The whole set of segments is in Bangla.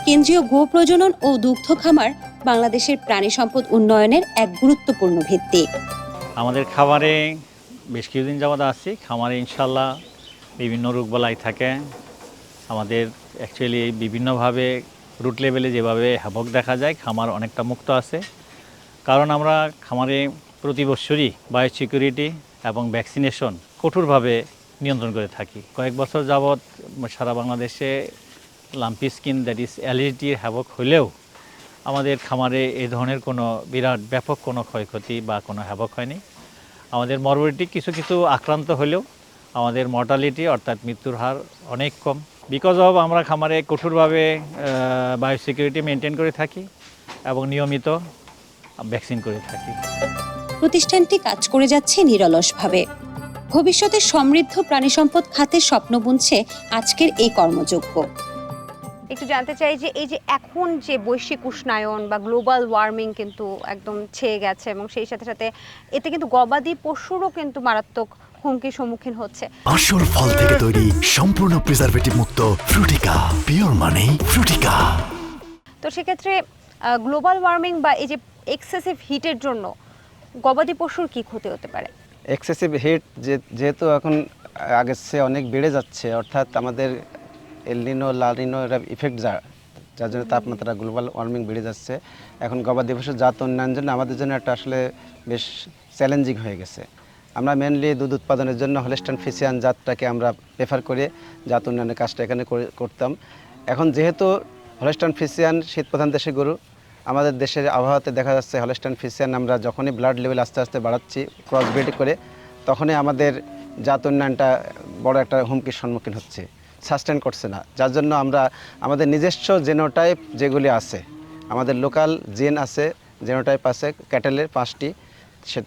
কেন্দ্রীয় গো প্রজনন ও দুগ্ধ খামার বাংলাদেশের প্রাণী সম্পদ উন্নয়নের এক গুরুত্বপূর্ণ ভিত্তি। আমাদের খামারে বেশ কিছুদিন যাবত আছি। খামারে ইনশাল্লাহ বিভিন্ন রোগবালাই থাকে। আমাদের অ্যাকচুয়ালি বিভিন্নভাবে রুট লেভেলে যেভাবে হ্যাভক দেখা যায়, খামার অনেকটা মুক্ত আছে। কারণ আমরা খামারে প্রতি বছরই বায়োসিকিউরিটি এবং ভ্যাকসিনেশন কঠোরভাবে নিয়ন্ত্রণ করে থাকি। কয়েক বছর যাবৎ সারা বাংলাদেশে লাম্পি স্কিন দ্যাট ইজ অ্যালার্জির হ্যাভক হলেও আমাদের খামারে এই ধরনের কোনো বিরাট ব্যাপক কোনো ক্ষয়ক্ষতি বা কোনো হ্যাভক হয়নি। আমাদের মরবিডিটি কিছু কিছু আক্রান্ত হলেও আমাদের মর্টালিটি অর্থাৎ মৃত্যুর হার অনেক কম। বিকজ অফ আমরা খামারে কঠোরভাবে বায়োসিকিউরিটি মেনটেন করে থাকি এবং নিয়মিত ভ্যাকসিন করে থাকি। প্রতিষ্ঠানটি কাজ করে যাচ্ছে নিরলসভাবে। ভবিষ্যতে সমৃদ্ধ প্রাণী সম্পদ খাতের স্বপ্ন বুনছে আজকের এই কর্মযজ্ঞ। একটু জানতে চাই যে এই যে এখন যে বৈশ্বিক উষ্ণায়ন বা গ্লোবাল ওয়ার্মিং কিন্তু একদম ছেয়ে গেছে এবং সেই সাথে সাথে এতে কিন্তু গবাদি পশুরও কিন্তু মারাত্মক হুমকির সম্মুখীন হচ্ছে। আসল ফল থেকে তৈরি সম্পূর্ণ প্রিজারভেটিভ মুক্ত ফ্রুটিকা, পিওর মানে ফ্রুটিকা। তো সেক্ষেত্রে গ্লোবাল ওয়ার্মিং বা এই যে এক্সেসিভ হিটের জন্য গবাদি পশুর কি ক্ষতি হতে পারে? এক্সেসিভ হিট যেহেতু এখন আগের চেয়ে অনেক বেড়ে যাচ্ছে, অর্থাৎ আমাদের এলনিনো লানিনো এর ইফেক্ট যার জন্য তাপমাত্রা গ্লোবাল ওয়ার্মিং বেড়ে যাচ্ছে। এখন গবাদি পশুর জাত উন্নয়নের জন্য আমাদের জন্য একটা আসলে বেশ চ্যালেঞ্জিং হয়ে গেছে। আমরা মেনলি দুধ উৎপাদনের জন্য হলস্টাইন ফ্রিজিয়ান জাতটাকে আমরা প্রেফার করে জাত উন্নয়নের কাজটা এখানে করতাম। এখন যেহেতু হলস্টাইন ফ্রিজিয়ান শীতপ্রধান দেশের গরু, আমাদের দেশের আবহাওয়াতে দেখা যাচ্ছে হলস্টাইন ফ্রিজিয়ান আমরা যখনই ব্লাড লেভেল আস্তে আস্তে বাড়াচ্ছি ক্রস ব্রিড করে, তখনই আমাদের জাত উন্নয়নটা বড় একটা হুমকির সম্মুখীন হচ্ছে, সাস্টেন করছে না। যার জন্য আমরা আমাদের নিজস্ব জেনোটাইপ যেগুলি আছে, আমাদের লোকাল জিন আছে, জেনোটাইপ আছে ক্যাটেলের 5টি,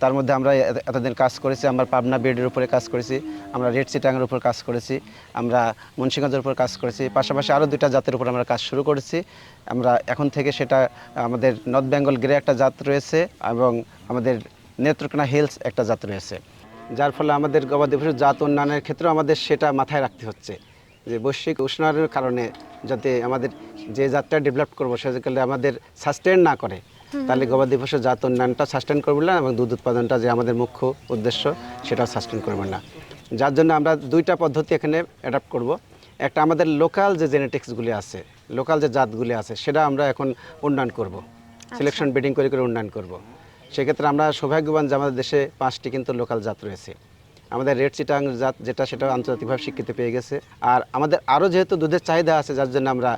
তার মধ্যে আমরা এতদিন কাজ করেছি। আমরা পাবনা ব্রিডের উপরে কাজ করেছি, আমরা রেড চিটাংয়ের উপর কাজ করেছি, আমরা মুন্সিগঞ্জের উপর কাজ করেছি, পাশাপাশি আরও 2টা জাতের উপর আমরা কাজ শুরু করেছি। আমরা এখন থেকে সেটা আমাদের নর্থ বেঙ্গল গ্রে একটা জাত রয়েছে এবং আমাদের নেত্রকোনা হিলস একটা জাত রয়েছে, যার ফলে আমাদের গবাদি পশুর জাত উন্নয়নের ক্ষেত্রেও আমাদের সেটা মাথায় রাখতে হচ্ছে যে বৈশ্বিক উষ্ণায়নের কারণে যাতে আমাদের যে জাতটা ডেভেলপ করবো সেগুলো আমাদের সাস্টেন না করে, তাহলে গবাদি পশুর জাত উন্নয়নটা সাস্টেন করবে না এবং দুধ উৎপাদনটা যে আমাদের মুখ্য উদ্দেশ্য সেটাও সাস্টেন করবে না। যার জন্য আমরা 2টা পদ্ধতি এখানে অ্যাডাপ্ট করব। একটা আমাদের লোকাল যে জেনেটিক্সগুলি আছে, লোকাল যে জাতগুলি আছে, সেটা আমরা এখন উন্নয়ন করব, সিলেকশন ব্রিডিং করে করে উন্নয়ন করব। সেক্ষেত্রে আমরা সৌভাগ্যবান যে আমাদের দেশে 5টি কিন্তু লোকাল জাত রয়েছে। আমাদের রেড চিটাং জাত যেটা, সেটাও আন্তর্জাতিকভাবে স্বীকৃতি পেয়ে গেছে। আর আমাদের আরও যেহেতু দুধের চাহিদা আছে, যার জন্য আমরা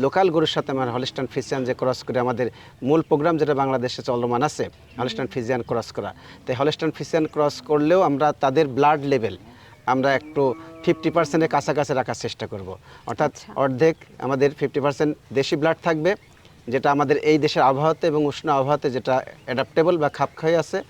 লোকাল গরুর সাথে আমরা হলস্টাইন ফ্রিজিয়ান যে ক্রস করে আমাদের মূল প্রোগ্রাম যেটা বাংলাদেশে চলমান আছে, হলস্টাইন ফ্রিজিয়ান ক্রস করা, তাই হলস্টাইন ফ্রিজিয়ান ক্রস করলেও আমরা তাদের ব্লাড লেভেল আমরা একটু 50%-এর কাছাকাছি রাখার চেষ্টা করব। অর্থাৎ অর্ধেক আমাদের 50% দেশি ব্লাড থাকবে, যেটা আমাদের এই দেশের আবহাওয়াতে এবং উষ্ণ আবহাওয়াতে যেটা অ্যাডাপ্টেবল বা খাপ খাইয়ে আছে।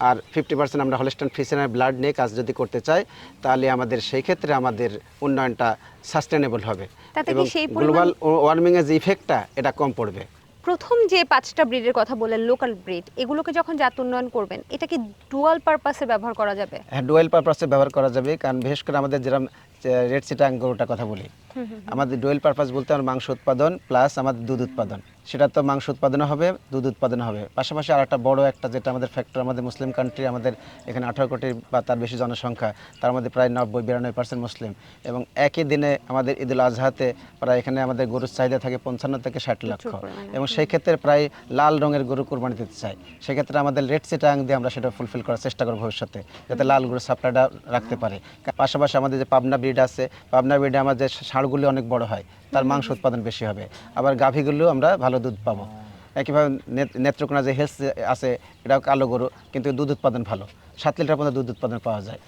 আর 50% আমরা হলস্টাইন ফ্রিজিয়ানের ব্লাড নিয়ে কাজ যদি করতে চাই, তাহলে আমাদের সেই ক্ষেত্রে আমাদের উন্নয়নটা সাস্টেনেবল হবে এবং গ্লোবাল ওয়ার্মিংয়ের যে ইফেক্টটা এটা কম পড়বে। প্রথম যে 5টা ব্রিডের কথা বললেন লোকাল ব্রিড, এগুলোকে যখন জাত উন্নয়ন করবেন, এটা কি ডুয়াল পারপাসে ব্যবহার করা যাবে? হ্যাঁ, ডুয়াল পারপাসে ব্যবহার করা যাবে। কারণ বিশেষ করে আমাদের যেরকম রেড চিটাং গরুটার কথা বলি, আমাদের ডুয়াল পারপাস বলতে আমরা মাংস উৎপাদন প্লাস আমাদের দুধ উৎপাদন, সেটা তো মাংস উৎপাদনও হবে, দুধ উৎপাদন হবে। পাশাপাশি আর একটা বড় একটা যেটা আমাদের ফ্যাক্টর, আমাদের মুসলিম কান্ট্রি, আমাদের এখানে 18 কোটি বা তার বেশি জনসংখ্যা, তার মধ্যে প্রায় 90-92% মুসলিম। এবং একই দিনে আমাদের ঈদুল আজহাতে প্রায় এখানে আমাদের গরুর চাহিদা থাকে 55 থেকে 60 লক্ষ, এবং সেই ক্ষেত্রে প্রায় লাল রঙের গরু কোরবানি দিতে চাই। সেক্ষেত্রে আমাদের রেড চিটাং দিয়ে আমরা সেটা ফুলফিল করার চেষ্টা করব ভবিষ্যতে, যাতে লাল গরুর সাপ্লাইটা রাখতে পারে। পাশাপাশি আমাদের যে পাবনা ব্রিড আছে, পাবনা ব্রিডে আমাদের ষাঁড়গুলি অনেক বড় হয়, তার মাংস উৎপাদন বেশি হবে, আবার গাভীগুলো আমরা ভালো দুধ পাবো। একইভাবে নেত্রকোনা যে হেলস আছে, এটাও কালো গরু, কিন্তু দুধ উৎপাদন ভালো, 7 লিটার পর্যন্ত দুধ উৎপাদন পাওয়া যায়।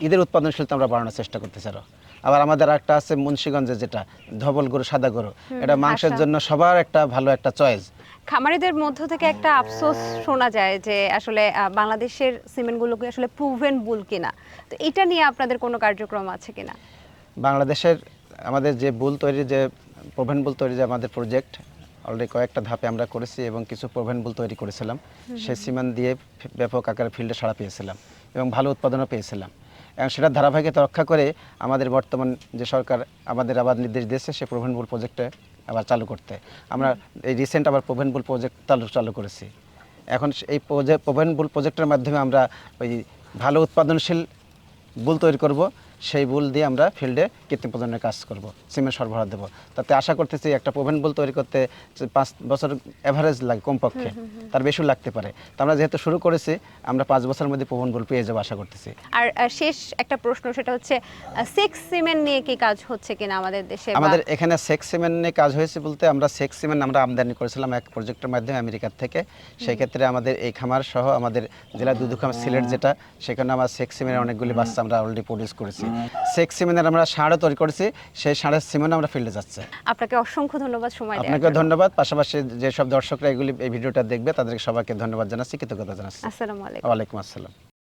ঈদের উৎপাদনশীলতা আমরা বাড়ানোর চেষ্টা করতেছি আরো। আবার আমাদের একটা আছে মুন্সিগঞ্জে যেটা ধবল গরু, সাদা গরু, এটা মাংসের জন্য সবার একটা ভালো একটা চয়েস। খামারিদের মধ্য থেকে একটা আফসোস শোনা যায় যে আসলে বাংলাদেশের সিমেন্টগুলোকে আসলে প্রুভেন বুল কিনা, তো এটা নিয়ে আপনাদের কোনো কার্যক্রম আছে কিনা? বাংলাদেশের আমাদের যে বুল তৈরি, যে প্রোভেন বুল তৈরি যে আমাদের প্রজেক্ট অলরেডি কয়েকটা ধাপে আমরা করেছি এবং কিছু প্রোভেন বুল তৈরি করেছিলাম। সেই সিমেন্ট দিয়ে ব্যাপক আকারে ফিল্ডে সাড়া পেয়েছিলাম এবং ভালো উৎপাদনও পেয়েছিলাম। এবং সেটার ধারাবাহিকতা রক্ষা করে আমাদের বর্তমান যে সরকার আমাদের আবার নির্দেশ দিয়েছে সে প্রভেনবুল প্রজেক্টে আবার চালু করতে। আমরা এই রিসেন্ট আবার প্রভেনবুল প্রজেক্ট চালু করেছি। এখন এই প্রভেনবুল প্রজেক্টের মাধ্যমে আমরা ওই ভালো উৎপাদনশীল বুল তৈরি করব, সেই বুল দিয়ে আমরা ফিল্ডে কৃত্রিম প্রজননের কাজ করব, সিমেন্ট সরবরাহ দেবো। তাতে আশা করতেছি একটা প্রভেন বুল তৈরি করতে 5 বছর অ্যাভারেজ লাগে কমপক্ষে, তার বেশিও লাগতে পারে। তো আমরা যেহেতু শুরু করেছি আমরা 5 বছরের মধ্যে প্রভেন বুল পেয়ে যাবো আশা করতেছি। আর শেষ একটা প্রশ্ন, সেটা হচ্ছে সেক্স সিমেন্ট নিয়ে কি কাজ হচ্ছে কিনা আমাদের দেশে? আমাদের এখানে সেক্স সিমেন্ট নিয়ে কাজ হয়েছে বলতে আমরা সেক্স সিমেন্ট আমরা আমদানি করেছিলাম এক প্রজেক্টের মাধ্যমে আমেরিকার থেকে। সেই ক্ষেত্রে আমাদের এই খামার সহ আমাদের জেলা দুধ খামার সিলেট যেটা, সেখানে আমরা সেক্স সিমেন্টের অনেকগুলি বাচ্চা আমরা অলরেডি প্রডিউস করেছি। সেক্স সিমেন্টের আমরা ষাঁড়ও তৈরি করেছি, সেই ষাঁড়ের সিমেন্ট আমরা ফিল্ডে যাচ্ছে। আপনাকে অসংখ্য ধন্যবাদ সময় দেওয়ার আপনাকে জন্য। ধন্যবাদ। পাশাপাশি যেসব দর্শকরা এই ভিডিওটা দেখবে তাদেরকে সবাইকে ধন্যবাদ জানাচ্ছি, কৃতজ্ঞতা জানাচ্ছি। আসসালামু আলাইকুম। ওয়ালাইকুম আসসালাম।